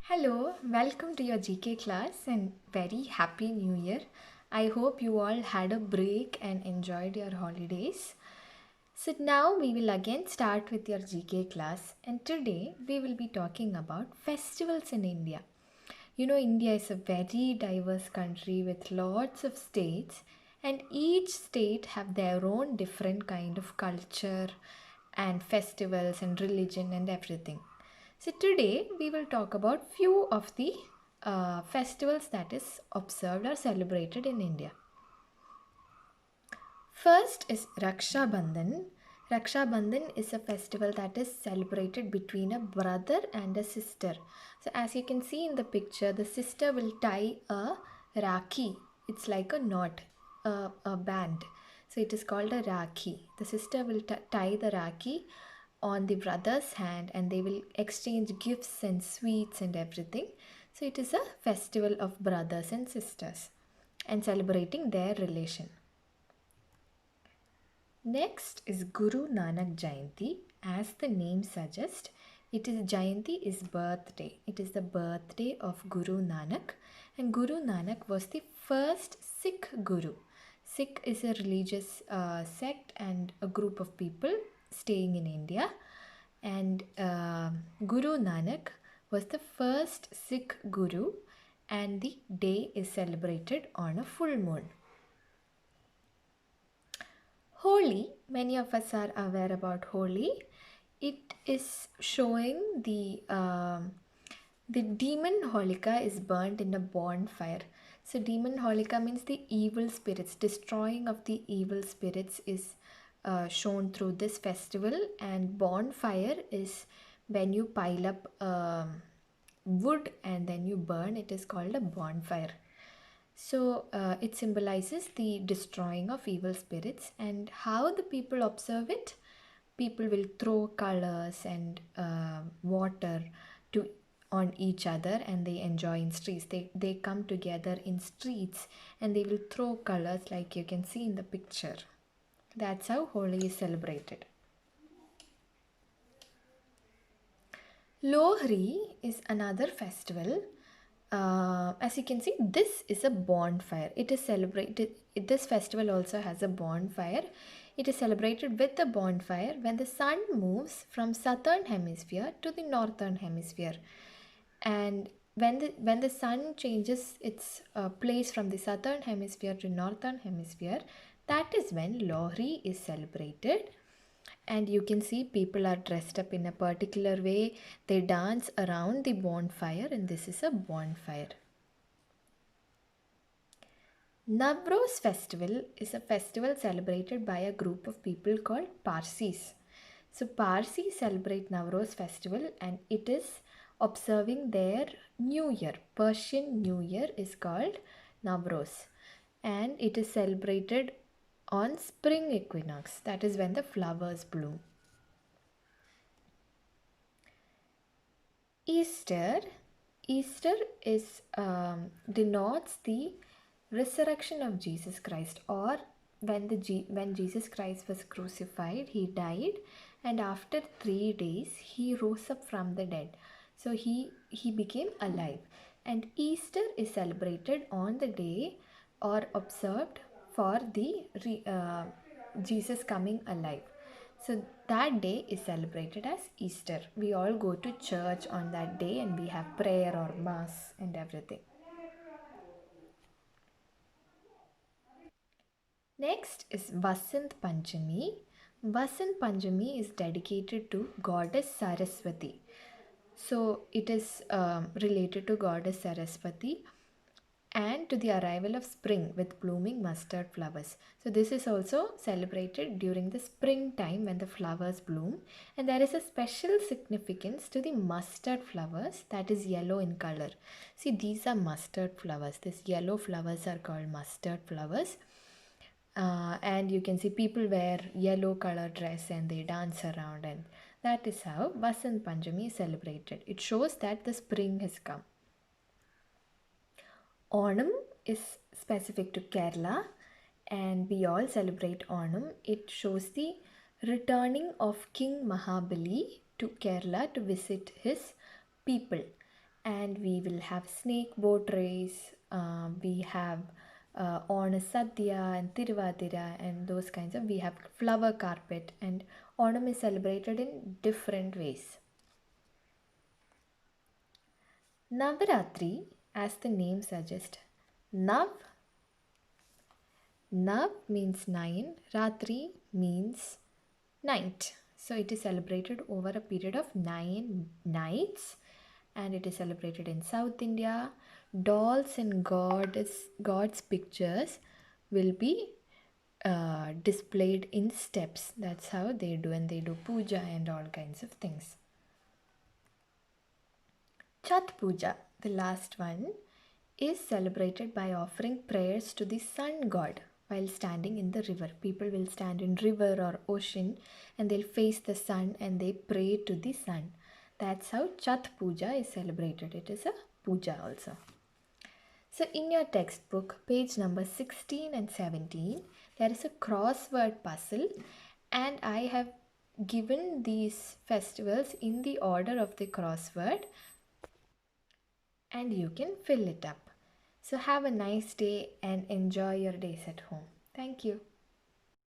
Hello, welcome to your GK class and very happy new year. I hope you all had a break and enjoyed your holidays. So now we will again start with your GK class and today we will be talking about festivals in India. You know, India is a very diverse country with lots of states, and each state have their own different kind of culture and festivals and religion and everything. So today we will talk about few of the festivals that is observed or celebrated in India. First is Raksha Bandhan. Raksha Bandhan is a festival that is celebrated between a brother and a sister. So as you can see in the picture, the sister will tie a rakhi. It's like a knot, a band. So it is called a rakhi. The sister will tie the rakhi on the brother's hand and they will exchange gifts and sweets and everything. So it is a festival of brothers and sisters and celebrating their relation. Next is Guru Nanak Jayanti. As the name suggests, it is Jayanti is birthday. It is the birthday of Guru Nanak, and Guru Nanak was the first Sikh Guru. Sikh is a religious sect and a group of people staying in India, and Guru Nanak was the first Sikh Guru, and the day is celebrated on a full moon. Holi, many of us are aware about Holi. It is showing the demon Holika is burnt in a bonfire. So demon Holika means the evil spirits. Destroying of the evil spirits is shown through this festival, and bonfire is when you pile up wood and then you burn. It is called a bonfire. So it symbolizes the destroying of evil spirits, and how the people observe it. People will throw colors and water to on each other, and they enjoy in streets. They come together in streets and they will throw colors like you can see in the picture. That's how Holi is celebrated. Lohri is another festival. As you can see, this is a bonfire. It is celebrated. This festival also has a bonfire. It is celebrated with a bonfire when the sun moves from southern hemisphere to the northern hemisphere, and when the sun changes its place from the southern hemisphere to northern hemisphere, that is when Lohri is celebrated. And you can see people are dressed up in a particular way. They dance around the bonfire, and this is a bonfire. Navroz festival is a festival celebrated by a group of people called Parsis. So Parsis celebrate Navroz festival, and it is observing their new year. Persian New Year is called Navroz, and it is celebrated on spring equinox, that is when the flowers bloom. Easter. Easter is denotes the resurrection of Jesus Christ, or when Jesus Christ was crucified, he died, and after 3 days he rose up from the dead. So he became alive, and Easter is celebrated on the day or observed for the Jesus coming alive. So that day is celebrated as Easter. We all go to church on that day and we have prayer or mass and everything. Next is Vasant Panchami. Vasant Panchami is dedicated to goddess Saraswati. So it is related to goddess Saraswati and to the arrival of spring with blooming mustard flowers. So this is also celebrated during the springtime when the flowers bloom, and there is a special significance to the mustard flowers that is yellow in color. See, these are mustard flowers. These yellow flowers are called mustard flowers. And you can see people wear yellow color dress and they dance around, and that is how Vasant Panchami is celebrated. It shows that the spring has come. Onam is specific to Kerala, and we all celebrate Onam. It shows the returning of King Mahabali to Kerala to visit his people. and we will have snake boat race. We have Onam Sadhya and Tiruvadira and those kinds of. We have flower carpet, and Onam is celebrated in different ways. Navaratri, as the name suggests, Nav Nav means 9, Ratri means night. So it is celebrated over a period of 9 nights, and it is celebrated in South India. Dolls and God's pictures will be displayed in steps. That's how they do, and they do puja and all kinds of things. Chat Puja, the last one, is celebrated by offering prayers to the sun god while standing in the river. People will stand in river or ocean and they'll face the sun and they pray to the sun. That's how Chat Puja is celebrated. It is a puja also. So in your textbook, page number 16 and 17, there is a crossword puzzle, and I have given these festivals in the order of the crossword, and you can fill it up. So have a nice day and enjoy your days at home. Thank you.